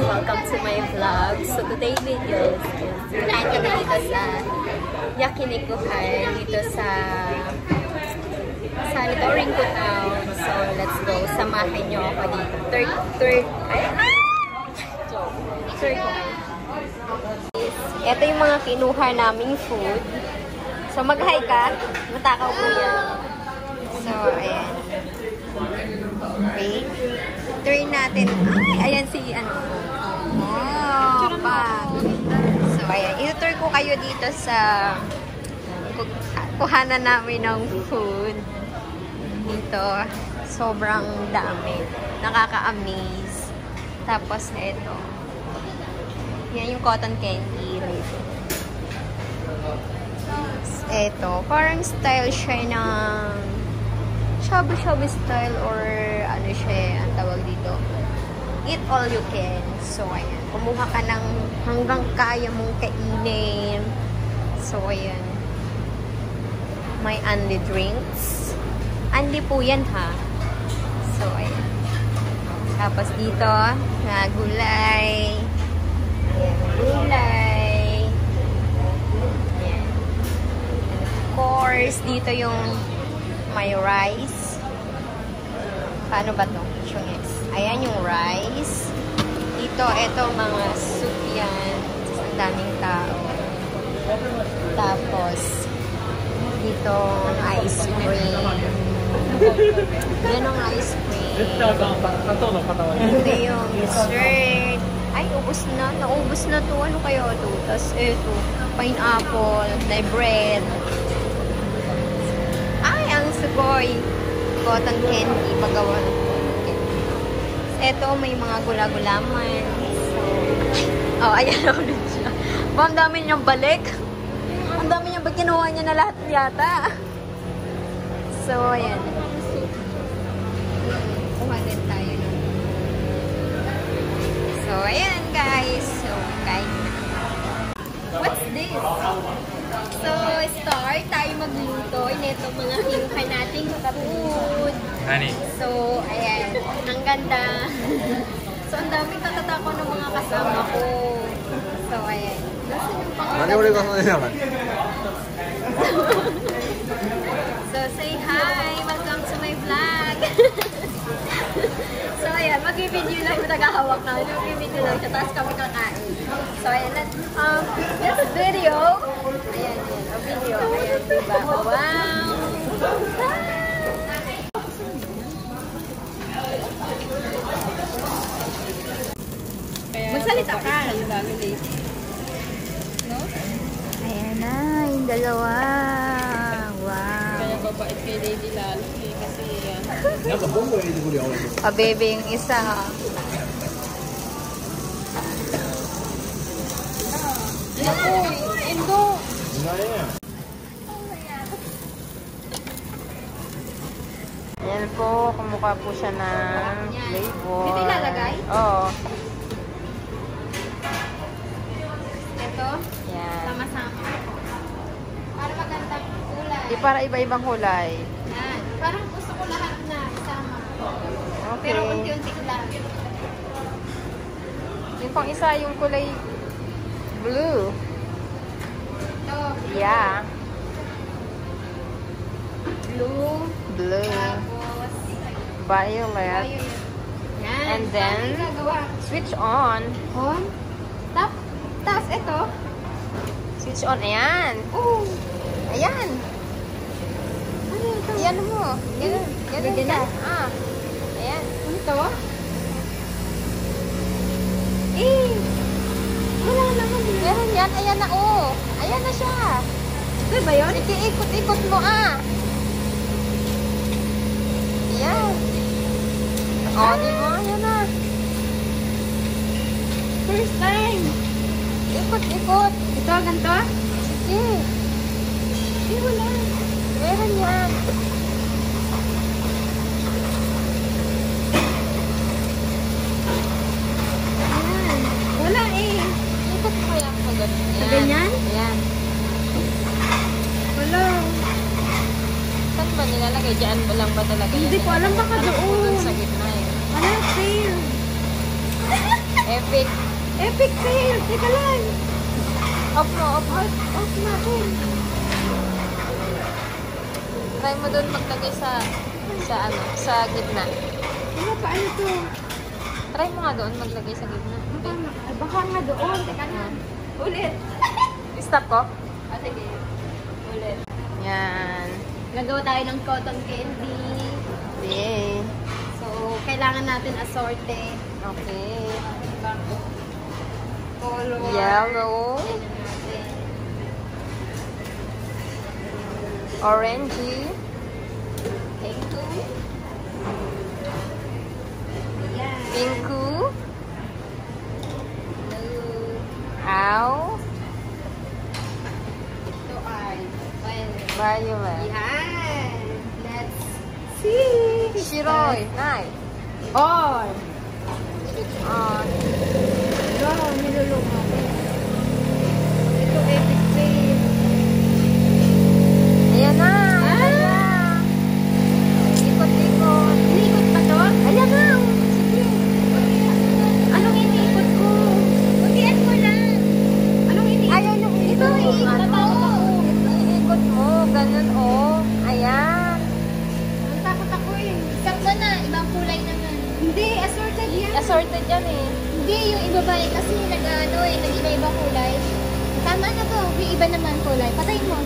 welcome to my vlog. So today video is kain kami dito sa Yakinikuhan dito sa Rinko Town. So let's go. Samahan nyo ako dito. Third ito yung mga kinuha naming food. So mag-hi ka. Matakaw po yan. So ayan. Wait. Turn natin. Ay, ayan si ano. Oh, pag. So, ayan. I-tour ko kayo dito sa kuhanan namin ng food. Dito. Sobrang dami. Nakaka-amaze. Tapos, ito. Yan yung cotton candy. Ito. Parang style siya ng shabu-shabu style or ano siya, ang tawag dito. Eat all you can. So, ayan. Kumuha ka ng hanggang kaya mong kainin. So, ayan. May Andy drinks. Andy po yan, ha? So, ayan. Tapos dito, na gulay. Ayan, gulay. Ayan. And of course, dito yung may rice. Paano ba ito? Ayan yung rice. Dito, ito mga soup yan. Ang daming tao. Tapos, dito ice cream. Yan ang ice cream. Ito yung dessert. Ay, ubos na. Naubos na to. Ano kayo ito? Tapos ito, pineapple, na bread. Sugoy. Cotton candy. Pagawa ng cotton candy. Ito, may mga gula-gulaman. So, oh, ayan ulit siya. Ang dami niyang balik. Ang dami niyang kinuha niya na lahat yata. So, ayan. Kuha din tayo nun. So, ayan guys. So, kain na. What's this? So, start tayo magluto. Ito mga kinuha natin food. Honey. So, ayan. Ang ganda. So, ang daming katatako ng mga kasama ko. So, ayan. So, say hi. Welcome to my vlog. So, ayan. Mag-video lang yung nagahawak na. Mag-video lang siya. Tapos kami kakain. So, ayan. This video. Ayan, ayan. A video. Ayan, diba? Wow! Magsalita ka. No? Ayan na. Yung dalawa. Wow. Kaya babait kay Lady lalo eh. Kasi yan. Pabebe yung isa. Indo. Ayan po, kumukha po siya ng flavor. Dito ilalagay? Oo. Ito? Yan. Sama-sama. Para magandang kulay. Di para iba-ibang kulay. Yan. Parang gusto ko lahat na isama. Okay. Pero unti-unti lang. Yung pang isa, yung kulay blue. Ito. Yeah. Blue. Blue. Tapos, Violet. yan. And then, switch on. On. Tapos ito. Switch on. Ayan. Oh. Ayan. Ano ito? Ayan mo. Ganun. Ganun Ganyan ka. na? Ayan. Ano ito? Eh. Wala naman. Meron yan. Ayan na, oh. Ayan na siya. Ito ba yun? Sige, ikot-ikot mo, ah. Ayan. Oh, di ba? Ayan na. First time. Ikot-ikot. Ito, ganito? Sige. Eh, wala. Meron yan. Ayan. Wala eh. Ikot mo kaya ako ganun. Sa ganyan? Ayan. Wala. Saan ba nilalagay? Diyan ba lang ba talaga? Hindi ko alam, baka doon. Sa gitna eh. Wala, fail. Epic. Epic fail! Teka lang! Off mo, off mo. Off natin. Try mo doon maglagay sa gitna. Ano, paano to? Try mo nga doon maglagay sa gitna. Baka nga doon. Teka lang. Ulit. Stop ko. Sige. Ulit. Yan. Nagawa tayo ng cotton candy. Okay. So, kailangan natin assorted. Okay. Color. Yellow. Tingnan natin. Orangey. Thank you. Ayan. Pinku. Blue. Ow. Ito ay violet. Violet. Yan. Let's see. Shiroy. Nice. On. Switch on. Wow, nilulunga ko. Ito epic fail. Ayan na. Ayan na. Ikot-ikot. Inikot pa to? Ayan na. Sige. Anong iniikot ko? Kuntian mo lang. Anong iniikot? Ayan yung Ito, iikot pa ako. Ito, iikot mo. Ganun, oh. Ayan. Natakot ako eh. Stop mo na, ibang kulay naman. Hindi, assorted yan. Assorted yan eh. Hindi, yung iba ba kasi nag-iba-iba kulay. Tama na to, yung iba naman kulay. Patayin mo.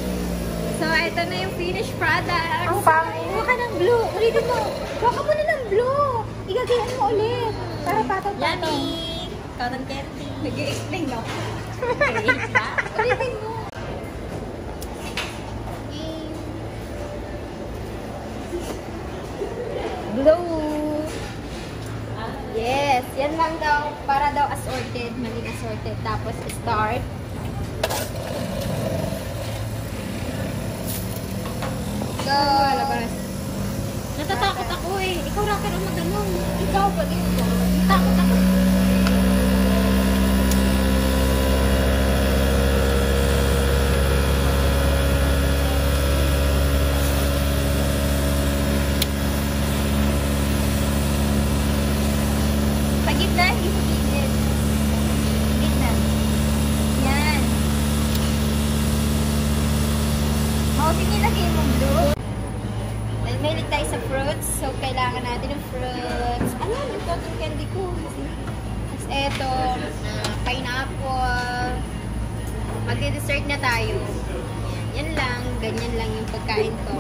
So, ito na yung finished product. Ang pangit. Huwag ka ng blue. Ulitin mo. Huwag ka muna ng blue. Igagayan mo ulit. Para pataw-pataw. Yummy! Cotton candy. Nag-i-explain ako. Ulitin mo. Blue. Yes, yan lang daw. Para daw assorted. Maging assorted. Tapos start. Go! Natatakot ako eh. Ikaw na ka na mag-anong. Ikaw pa din ko. Takot ako. Sa gitna, hindi sa gilid. Gitna. Yan. O, sige, lagay mo blue. Dahil mahilig tayo sa fruits, so kailangan natin ng fruits. Ano, yung cotton candy ko. Tapos eto, pineapple. Magdi-dessert na tayo. Yan lang, ganyan lang yung pagkain ko.